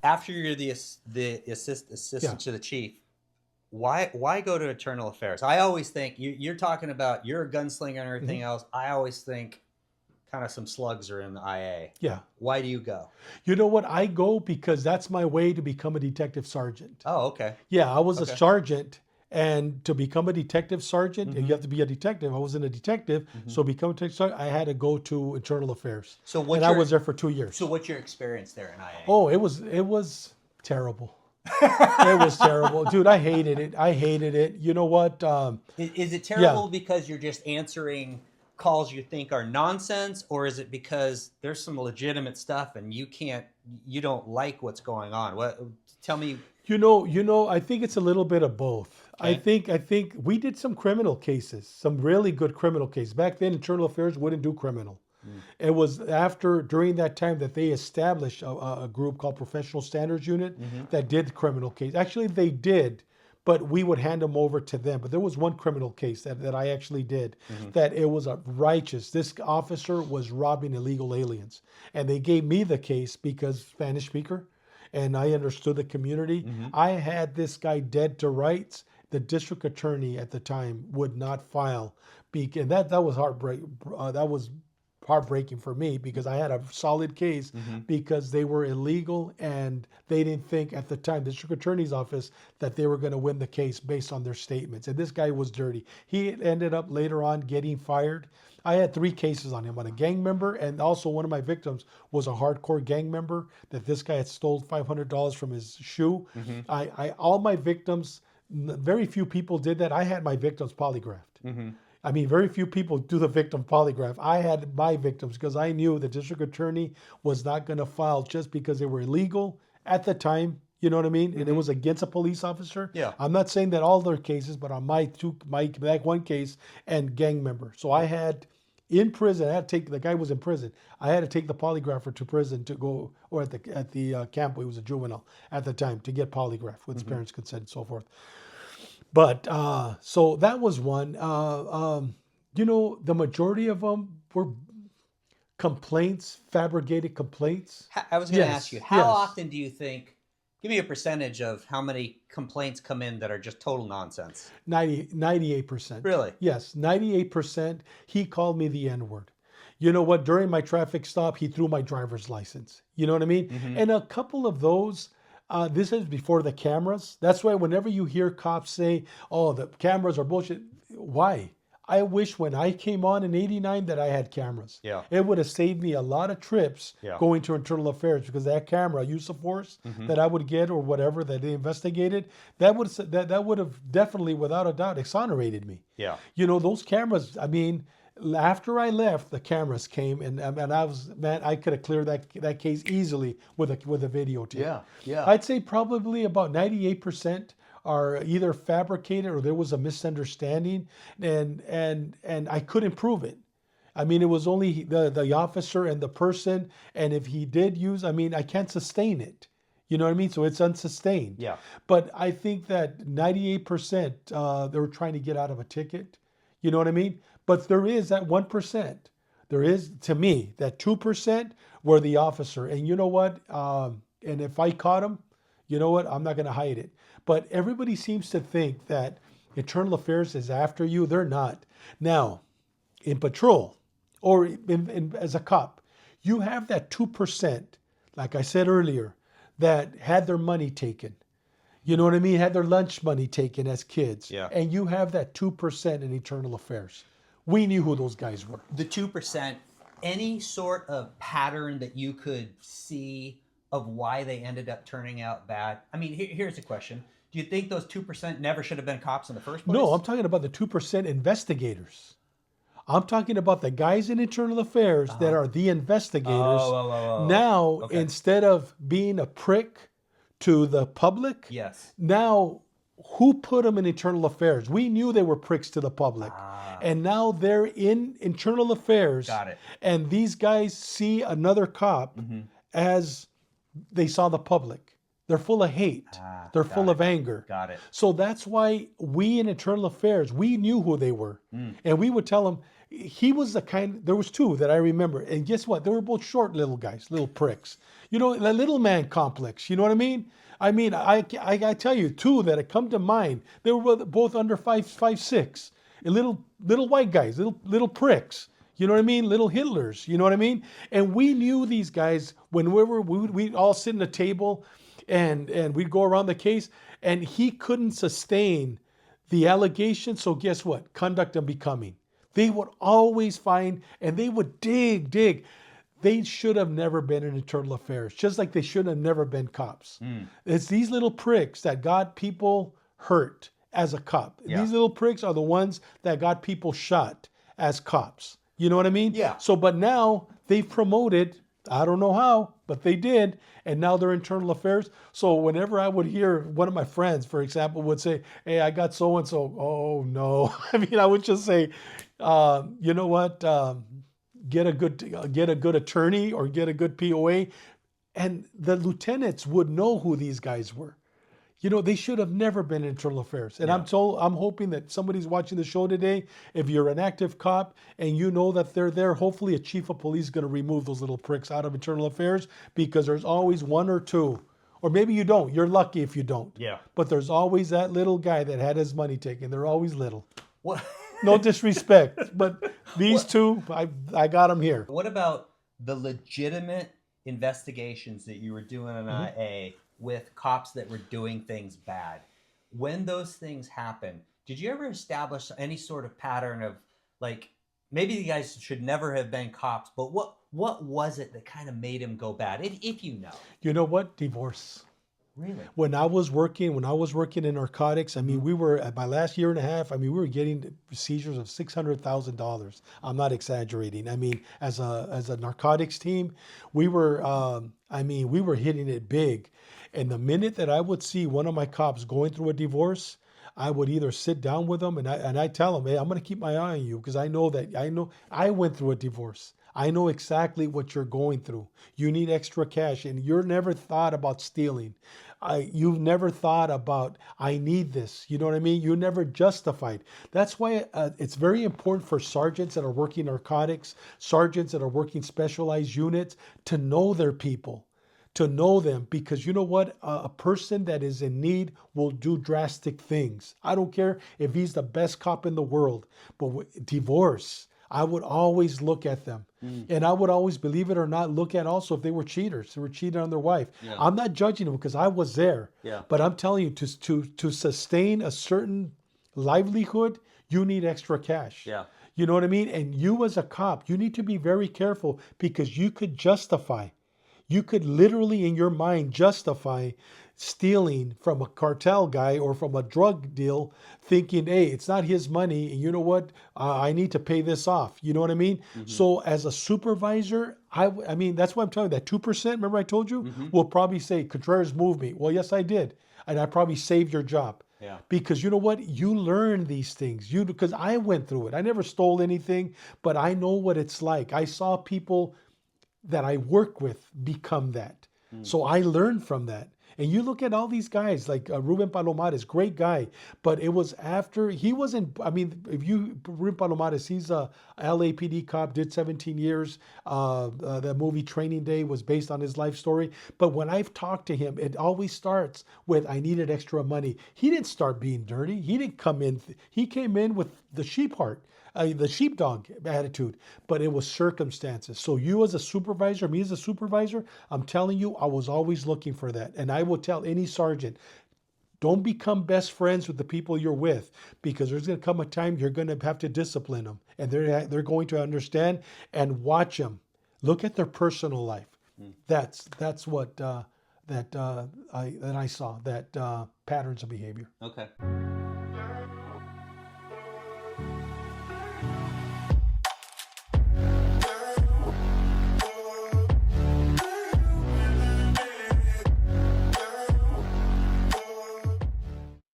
After you're the Yeah. assistant to the chief, why go to internal affairs? I always think you're talking about you're a gunslinger and everything Hmm. else. I always think kind of some slugs are in the IA. Yeah. Why do you go? You know what? I go because that's my way to become a detective sergeant. Oh, okay, Yeah, I was a okay. sergeant, and to become a detective sergeant, and you Mm-hmm. have to be a detective. I wasn't a detective, Mm-hmm. so become a detective sergeant, I had to go to internal affairs, So and what's I your was there for two so years. what's your experience there in Oh, it was terrible. It was terrible, dude. I hated it. I hated it. You know what? Is it Yeah. terrible because you're just answering calls you think are nonsense, or is it because there's some legitimate stuff and you don't like what's going on? What? Tell me. I think it's a little bit of both. Okay. I think we did some criminal cases, some really good criminal cases. Back then, internal affairs wouldn't do criminal. Mm. It was during that time that they established a group called Professional Standards Unit Mm-hmm. that did criminal case. Actually, they did, but we would hand them over to them. But there was one criminal case that I actually did Mm-hmm. that it was a righteous. This officer was robbing illegal aliens, and they gave me the case because Spanish speaker, and I understood the community. Mm-hmm. I had this guy dead to rights. The district attorney at the time would not file, and that was heartbreak. That was heartbreaking for me because I had a solid case Mm-hmm. because they were illegal and they didn't think at the time, the district attorney's office, that they were going to win the case based on their statements. And this guy was dirty. He ended up later on getting fired. I had three cases on him, on a gang member, and also one of my victims was a hardcore gang member that this guy had stole $500 from his shoe. Mm-hmm. All my victims, very few people did that. I had my victims polygraphed. Mm-hmm. I mean, very few people do the victim polygraph. I had my victims because I knew the district attorney was not going to file just because they were illegal at the time. You know what I mean? And it Mm-hmm. was against a police officer. Yeah. I'm not saying that all their cases, but on my that one case and gang member. So I had in prison. I had to take the guy was in prison. I had to take the polygrapher to prison to go, or at the camp. He was a juvenile at the time to get polygraph with his Mm-hmm. parents' consent and so forth. But so that was one. The majority of them were complaints, fabricated complaints. I was going to ask you, Yes, how yes. often do you think? Give me a percentage of how many complaints come in that are just total nonsense. 98%. Really? Yes, 98%. He called me the N word. You know what? During my traffic stop, he threw my driver's license. You know what I mean? Mm-hmm. And a couple of those, this is before the cameras. That's why whenever you hear cops say, oh, the cameras are bullshit, why? I wish when I came on in '89 that I had cameras. Yeah. It would have saved me a lot of trips Yeah. going to internal affairs because that camera, use of force Mm-hmm. that I would get or whatever that they investigated, that would have definitely, without a doubt, exonerated me. Yeah. Those cameras. I mean, after I left, the cameras came, and I was, man, I could have cleared that case easily with a videotape. Yeah. Yeah. I'd say probably about 98% are either fabricated or there was a misunderstanding, and I couldn't prove it. I mean, it was only the officer and the person, and if he did use, I mean, I can't sustain it. You know what I mean? So it's unsustained. Yeah. But I think that 98% they were trying to get out of a ticket. You know what I mean? But there is that 1%. There is, to me, that 2% were the officer. And you know what? And if I caught him, you know what? I'm not going to hide it. But everybody seems to think that internal affairs is after you. They're not. Now, in patrol or as a cop, you have that 2%, like I said earlier, that had their money taken. You know what I mean? Had their lunch money taken as kids. Yeah. And you have that 2% in internal affairs. We knew who those guys were. The 2%, any sort of pattern that you could see of why they ended up turning out bad? I mean, here's a question. Do you think those 2% never should have been cops in the first place? No, I'm talking about the 2% investigators. I'm talking about the guys in internal affairs that are the investigators. Oh. Now, Okay. instead of being a prick to the public, Yes. now who put them in internal affairs? We knew they were pricks to the public. And now they're in internal affairs. Got it. And these guys see another cop as they saw the public. They're full of hate. They're got full it. of anger. Got it. So that's why we in internal affairs, we knew who they were. And we would tell them, he was the kind. There was two that I remember, and guess what? They were both short little guys, little pricks. You know, the little man complex. You know what I mean? I tell you, two that have come to mind. They were both under 5'6", and little white guys, little pricks. You know what I mean? Little Hitlers. You know what I mean? And we knew these guys when we'd all sit in a table, and we'd go around the case, and he couldn't sustain the allegation. So guess what? Conduct unbecoming. They would always find, and they would dig. They should have never been in internal affairs, just like they should have never been cops. It's these little pricks that got people hurt as a cop. Yeah. These little pricks are the ones that got people shot as cops. You know what I mean? Yeah. So, but now they've promoted, I don't know how, but they did, and now they're internal affairs. So whenever I would hear one of my friends, for example, would say, "Hey, I got so and so," oh no. I mean, I would just say, you know what? Get a good attorney or get a good POA, and the lieutenants would know who these guys were. You know, they should have never been in internal affairs. And Yeah. I'm hoping that somebody's watching the show today. If you're an active cop and you know that they're there, hopefully a chief of police is going to remove those little pricks out of internal affairs, because there's always one or two. Or maybe you don't. You're lucky if you don't. Yeah. But there's always that little guy that had his money taken. They're always little. What? No disrespect, but these two, I got them here. What about the legitimate investigations that you were doing in IA with cops that were doing things bad? When those things happen, did you ever establish any sort of pattern of, like, maybe the guys should never have been cops, but what was it that kind of made him go bad, if you know? You know what? Divorce. Really? When I was working in narcotics, I mean, we were at my last year and a half. I mean, we were getting seizures of $600,000. I'm not exaggerating. I mean, as a narcotics team, we were, we were hitting it big. And the minute that I would see one of my cops going through a divorce, I would either sit down with them and I tell them, "Hey, I'm going to keep my eye on you, because I know I went through a divorce. I know exactly what you're going through. You need extra cash, and you're never thought about stealing. You've never thought about, I need this." You know what I mean? You never justified. That's why it's very important for sergeants that are working narcotics, sergeants that are working specialized units, to know their people, to know them, because you know what? A person that is in need will do drastic things. I don't care if he's the best cop in the world, but divorce, I would always look at them. And I would always, believe it or not, look at also if they were cheaters, they were cheating on their wife. Yeah. I'm not judging them because I was there. Yeah. But I'm telling you, to sustain a certain livelihood, you need extra cash. Yeah. You know what I mean? And you as a cop, you need to be very careful, because you could literally in your mind justify stealing from a cartel guy or from a drug deal, thinking, "Hey, it's not his money, and you know what? I need to pay this off." You know what I mean? So as a supervisor, I mean, that's why I'm telling you that 2%, remember I told you, will probably say, "Contreras moved me." Well, yes, I did. And I probably saved your job. Yeah. Because you know what? You learn these things. Because I went through it. I never stole anything, but I know what it's like. I saw people that I work with become that. So I learned from that. And you look at all these guys like Ruben Palomares, great guy, but it was after he wasn't. I mean, Ruben Palomares, he's a LAPD cop, did 17 years. The movie Training Day was based on his life story. But when I've talked to him, it always starts with, "I needed extra money." He didn't start being dirty. He didn't come in. He came in with the sheep heart. The sheepdog attitude, but it was circumstances. So you as a supervisor, me as a supervisor, I'm telling you, I was always looking for that. And I will tell any sergeant, don't become best friends with the people you're with, because there's going to come a time you're going to have to discipline them, and they're going to understand. And watch them. Look at their personal life. That's what I saw, that patterns of behavior. Okay.